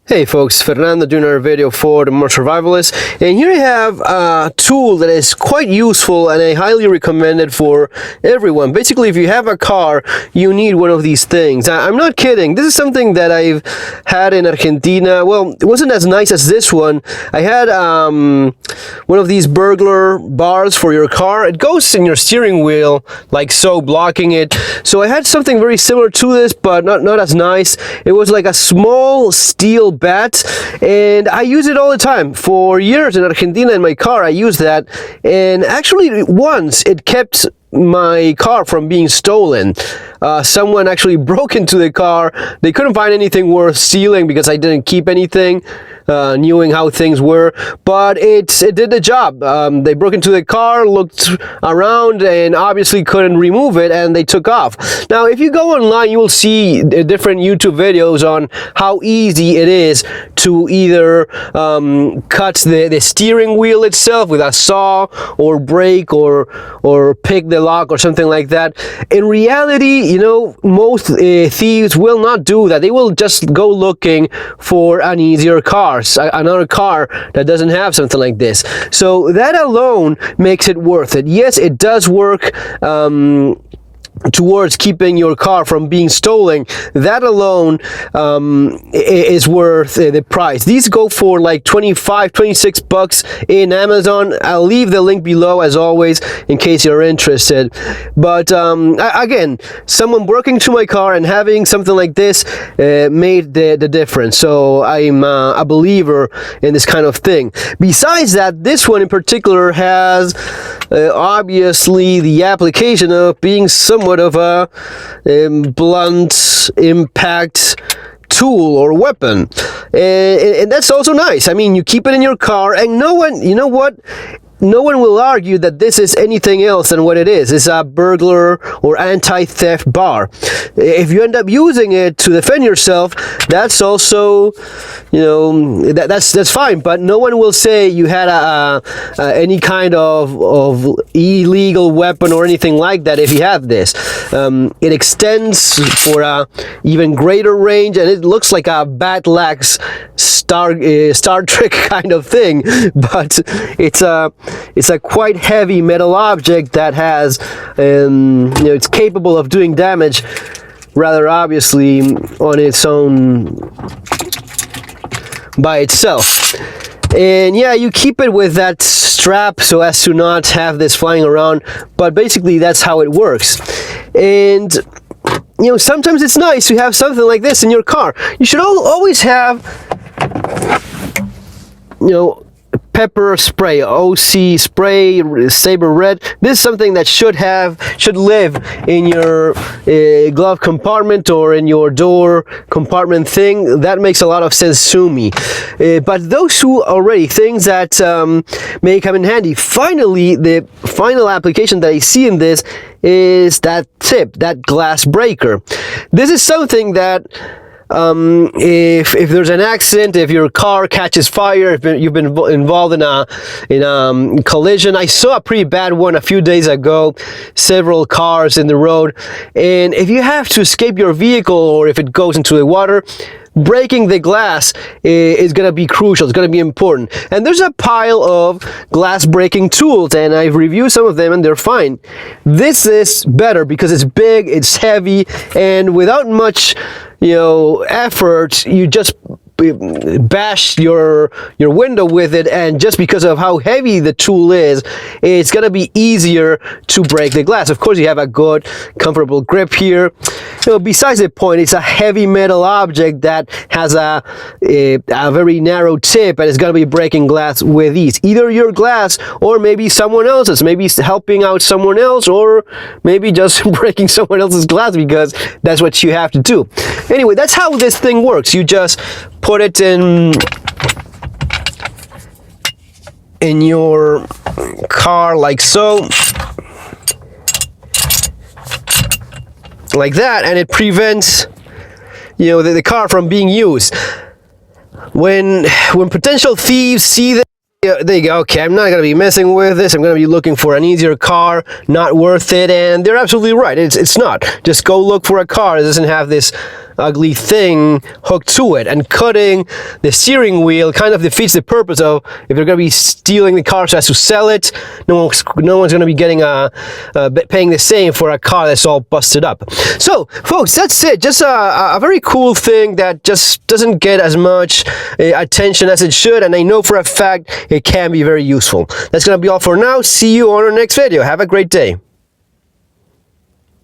Hey folks, Fernando doing another video for the More Survivalist, and here I have a tool that is quite useful and I highly recommend it for everyone. Basically, if you have a car, you need one of these things. I'm not kidding. This is something that I've had in Argentina. Well, it wasn't as nice as this one. I had one of these burglar bars for your car. It goes in your steering wheel like so, blocking it. So I had something very similar to this, but not as nice. It was like a small steel bat, and I use it all the time. For years in Argentina in my car I used that, and actually once it kept my car from being stolen. Someone actually broke into the car. They couldn't find anything worth stealing because I didn't keep anything, knowing how things were, but it did the job. They broke into the car, looked around, and obviously couldn't remove it, and they took off. Now if you go online, you will see different YouTube videos on how easy it is to either cut the steering wheel itself with a saw, or break or pick the lock or something like that. In reality, you know, most thieves will not do that. They will just go looking for an easier car, another car that doesn't have something like this. So that alone makes it worth it. Yes, it does work towards keeping your car from being stolen. That alone is worth the price. These go for like 26 bucks in Amazon. I'll leave the link below as always in case you're interested. But again, someone working to my car and having something like this made the difference. So I'm a believer in this kind of thing. Besides that, this one in particular has obviously the application of being somewhat of a blunt impact tool or weapon, and that's also nice. I mean, you keep it in your car and no one, you know what, no one will argue that this is anything else than what it is. It's a burglar or anti-theft bar. If you end up using it to defend yourself, that's also, you know, that's fine. But no one will say you had any kind of illegal weapon or anything like that if you have this. It extends for a even greater range, and it looks like a Batlax Star Trek kind of thing, but it's a quite heavy metal object that has, you know, it's capable of doing damage rather obviously on its own by itself. And yeah, you keep it with that strap so as to not have this flying around, but basically that's how it works. And you know, sometimes it's nice to have something like this in your car. You should always have, you know, pepper spray, OC spray, Saber Red. This is something that should live in your glove compartment or in your door compartment thing. That makes a lot of sense to me. But those two already things that may come in handy. Finally, the final application that I see in this is that tip, that glass breaker. This is something that if there's an accident, if your car catches fire, if you've been involved in a collision. I saw a pretty bad one a few days ago, several cars in the road, and if you have to escape your vehicle or if it goes into the water, breaking the glass is going to be crucial. It's going to be important. And there's a pile of glass breaking tools, and I've reviewed some of them and they're fine. This is better because it's big, it's heavy, and without much, you know, effort, you just bash your window with it, and just because of how heavy the tool is, it's gonna be easier to break the glass. Of course, you have a good comfortable grip here. You know, besides the point, it's a heavy metal object that has a very narrow tip, and it's gonna be breaking glass with ease. Either your glass or maybe someone else's, maybe helping out someone else, or maybe just breaking someone else's glass because that's what you have to do. Anyway, that's how this thing works. You just put it in your car like so, like that, and it prevents, you know, the car from being used. When potential thieves see this, they go, okay, I'm not going to be messing with this. I'm going to be looking for an easier car, not worth it. And they're absolutely right. It's not. Just go look for a car that doesn't have this ugly thing hooked to it, and cutting the steering wheel kind of defeats the purpose of, if they're going to be stealing the car so as to sell it, no one's going to be getting paying the same for a car that's all busted up. So folks, that's it. Just a very cool thing that just doesn't get as much attention as it should, and I know for a fact it can be very useful. That's going to be all for now. See you on our next video. Have a great day.